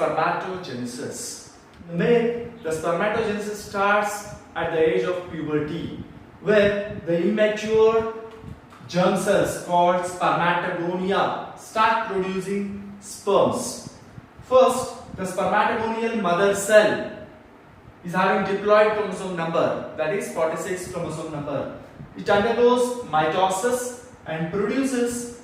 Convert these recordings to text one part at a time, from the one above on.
spermatogenesis. In the male, the spermatogenesis starts at the age of puberty, where the immature germ cells called spermatogonia start producing sperms. First, the spermatogonial mother cell is having diploid chromosome number, that is 46 chromosome number. It undergoes mitosis and produces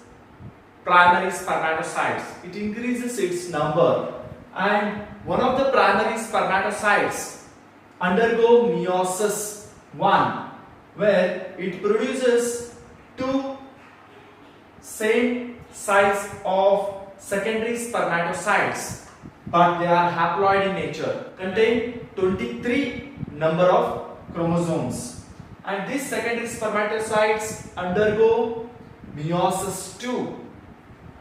primary spermatocytes. It increases its number, and one of the primary spermatocytes undergo meiosis 1, where it produces two same size of secondary spermatocytes, but they are haploid in nature, contain 23 number of chromosomes, and these secondary spermatocytes undergo meiosis 2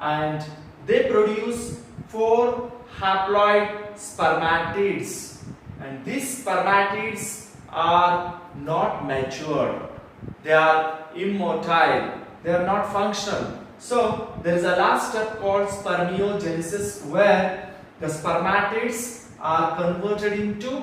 and they produce 4 haploid spermatids, and these spermatids are not matured, they are immotile, they are not functional. So there is a last step called spermiogenesis, where the spermatids are converted into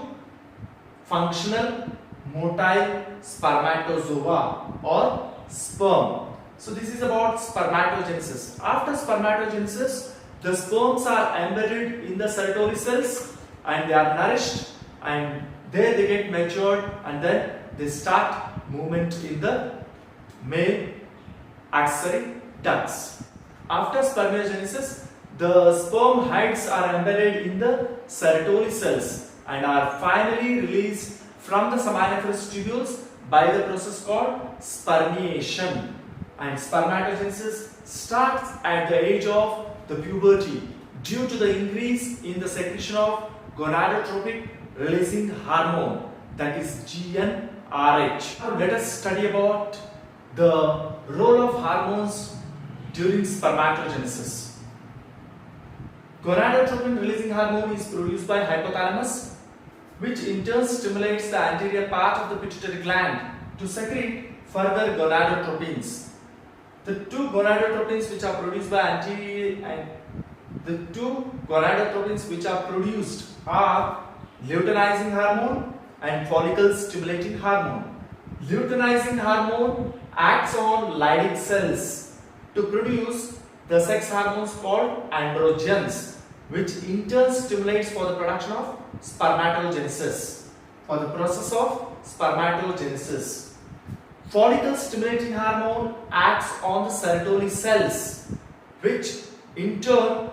functional motile spermatozoa or sperm. So this is about spermatogenesis. After spermatogenesis, the sperms are embedded in the Sertoli cells and they are nourished, and there they get matured, and then they start movement in the male accessory ducts. After spermiogenesis, the sperm heads are embedded in the Sertoli cells and are finally released from the seminiferous tubules by the process called spermiation. And spermatogenesis starts at the age of the puberty due to the increase in the secretion of gonadotropic releasing hormone, that is GnRH. Now let us study about the role of hormones during spermatogenesis. Gonadotropin releasing hormone is produced by hypothalamus, which in turn stimulates the anterior part of the pituitary gland to secrete further gonadotropins. The two gonadotropins which are produced by anterior and the two gonadotropins which are produced are luteinizing hormone and follicle stimulating hormone. Luteinizing hormone acts on Leydig cells to produce the sex hormones called androgens, which in turn stimulates for the production of spermatogenesis, for the process of spermatogenesis. Follicle stimulating hormone acts on the Sertoli cells, which in turn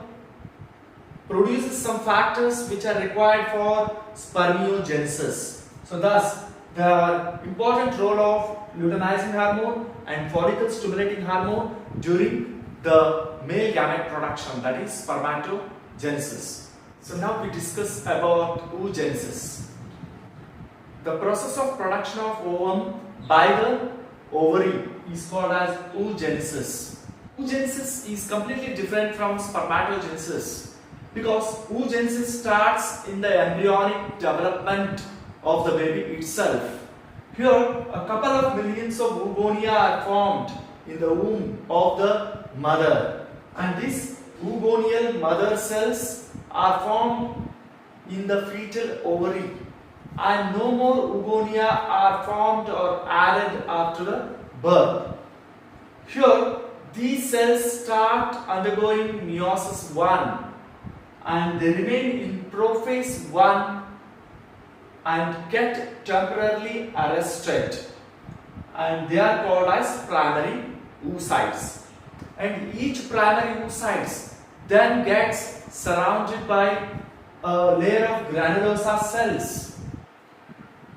produces some factors which are required for spermiogenesis. So thus, the important role of luteinizing hormone and follicle stimulating hormone during the male gamete production, that is spermatogenesis. So now we discuss about oogenesis. The process of production of ovum by the ovary is called as oogenesis. Oogenesis is completely different from spermatogenesis because oogenesis starts in the embryonic development of the baby itself. Here, a couple of millions of oogonia are formed in the womb of the mother, and these oogonial mother cells are formed in the fetal ovary, and no more oogonia are formed or added after the birth. Here, these cells start undergoing meiosis 1 and they remain in prophase 1 and get temporarily arrested, and they are called as primary oocytes. And each primary oocytes then gets surrounded by a layer of granulosa cells,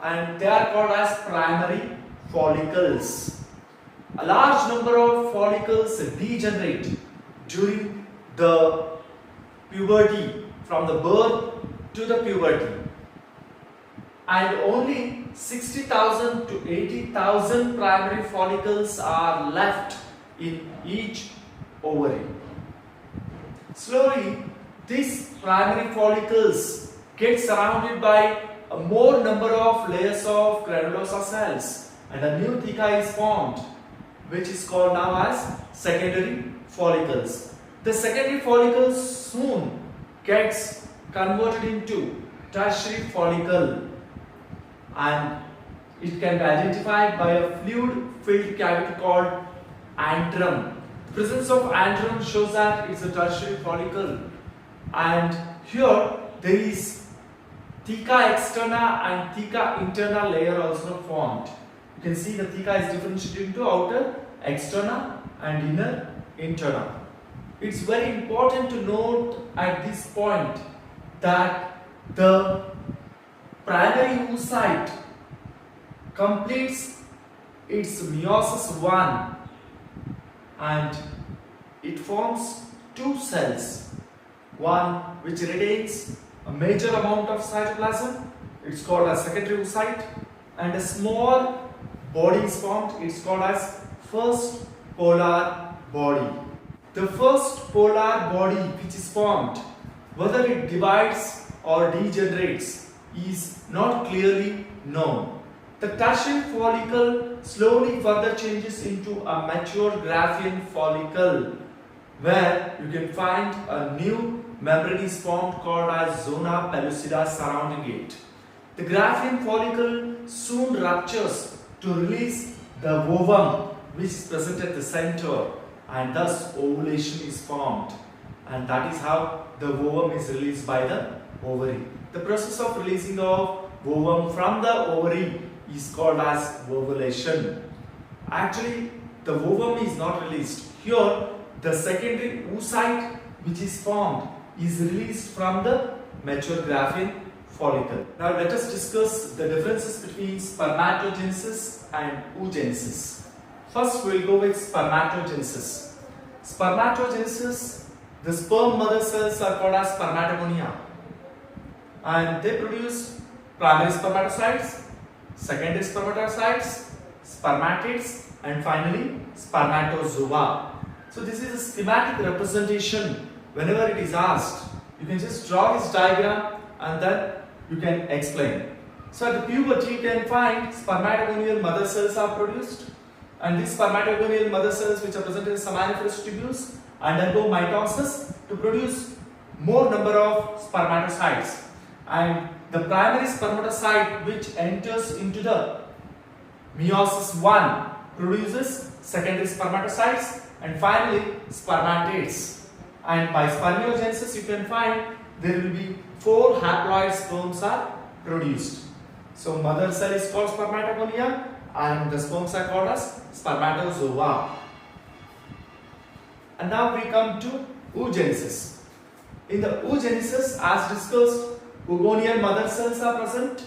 and they are called as primary follicles. A large number of follicles degenerate during the puberty, from the birth to the puberty, and only 60,000 to 80,000 primary follicles are left in each ovary. Slowly, these primary follicles get surrounded by a more number of layers of granulosa cells, and a new theca is formed, which is called now as secondary follicles. The secondary follicles soon gets converted into tertiary follicle, and it can be identified by a fluid-filled cavity called antrum. The presence of antrum shows that it's a tertiary follicle, and here there is theca externa and theca interna layer also formed. You can see the theca is differentiated into outer externa and inner interna. It's very important to note at this point that the primary oocyte completes its meiosis 1 and it forms two cells, one which retains a major amount of cytoplasm, it's called as secondary oocyte, and a small body is formed, it's called as first polar body. The first polar body which is formed, whether it divides or degenerates, is not clearly known. The tertiary follicle slowly further changes into a mature Graafian follicle, where you can find a new membrane is formed called as zona pellucida surrounding it. The Graafian follicle soon ruptures to release the ovum which is present at the center, and thus ovulation is formed, and that is how the ovum is released by the ovary. The process of releasing of ovum from the ovary is called as ovulation. Actually, the ovum is not released. Here, the secondary oocyte which is formed is released from the mature Graafian follicle. Now let us discuss the differences between spermatogenesis and oogenesis. First we will go with spermatogenesis. Spermatogenesis, the sperm mother cells are called as spermatogonia, and they produce primary spermatocytes, secondary spermatocytes, spermatids, and finally spermatozoa. So this is a schematic representation. Whenever it is asked, you can just draw this diagram and then you can explain. So at the puberty you can find spermatogonial mother cells are produced, and these spermatogonial mother cells, which are present in seminiferous tubules, undergo mitosis to produce more number of spermatocytes, and the primary spermatocyte which enters into the meiosis 1 produces secondary spermatocytes and finally spermatids. And by spermiogenesis you can find there will be 4 haploid sperms are produced. So mother cell is called spermatogonia and the sperms are called as spermatozoa. And now we come to oogenesis. In the oogenesis, as discussed, oogonian mother cells are present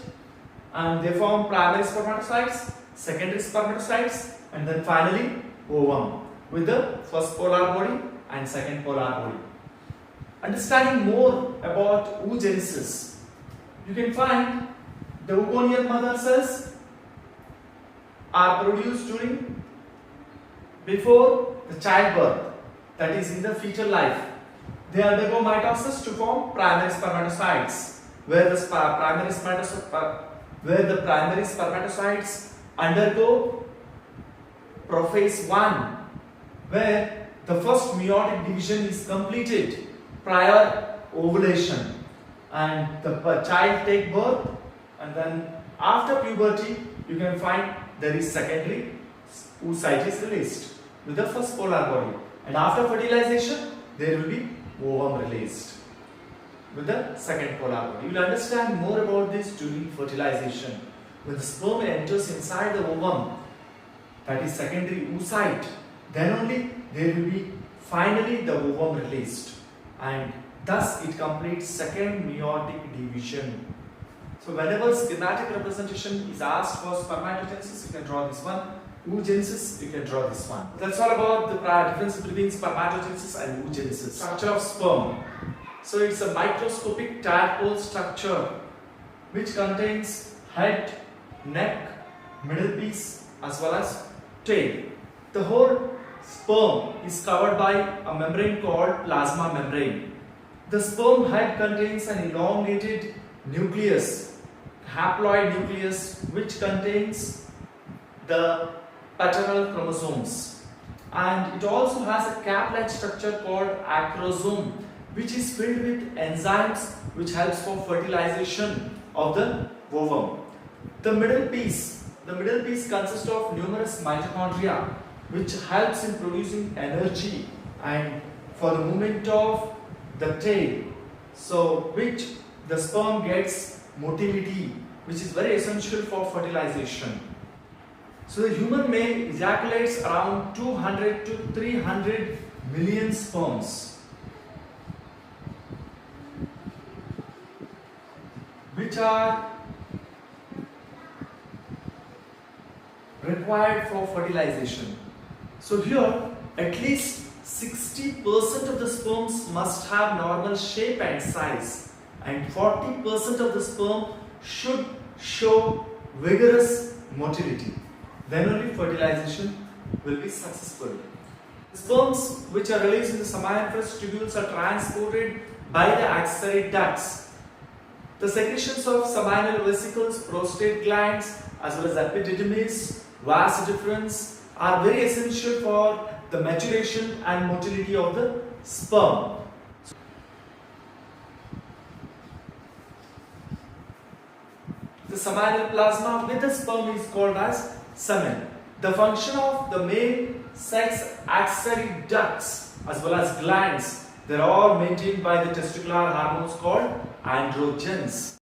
and they form primary spermatocytes, secondary spermatocytes, and then finally ovum with the first polar body and second polar body. Understanding more about oogenesis, you can find the oogonian mother cells are produced before the childbirth, that is in the fetal life. They undergo mitosis to form primary spermatocytes, where the primary spermatocytes undergo prophase 1, where the first meiotic division is completed prior ovulation, and the child take birth, and then after puberty you can find there is secondary oocyte is released with the first polar body, and after fertilization there will be ovum released with the second polar body. You will understand more about this during fertilization. When the sperm enters inside the ovum, that is secondary oocyte, then only there will be finally the ovum released, and thus it completes second meiotic division. So whenever schematic representation is asked for spermatogenesis, you can draw this one. Oogenesis, you can draw this one. That's all about the difference between spermatogenesis and oogenesis. Structure of sperm. So it's a microscopic tadpole structure which contains head, neck, middle piece as well as tail. The whole sperm is covered by a membrane called plasma membrane. The sperm head contains an elongated nucleus, haploid nucleus, which contains the paternal chromosomes, and it also has a cap-like structure called acrosome which is filled with enzymes which helps for fertilization of the ovum. The middle piece consists of numerous mitochondria which helps in producing energy and for the movement of the tail, so which the sperm gets motility, which is very essential for fertilization. So the human male ejaculates around 200 to 300 million sperms, which are required for fertilization. So here at least 60% of the sperms must have normal shape and size, and 40% of the sperm should show vigorous motility. Then only fertilization will be successful. The sperms which are released in the seminiferous tubules are transported by the accessory ducts. The secretions of seminal vesicles, prostate glands, as well as epididymis, vas deferens are very essential for the maturation and motility of the sperm. The seminal plasma with the sperm is called as semen. The function of the male sex accessory ducts as well as glands, they are all maintained by the testicular hormones called androgens.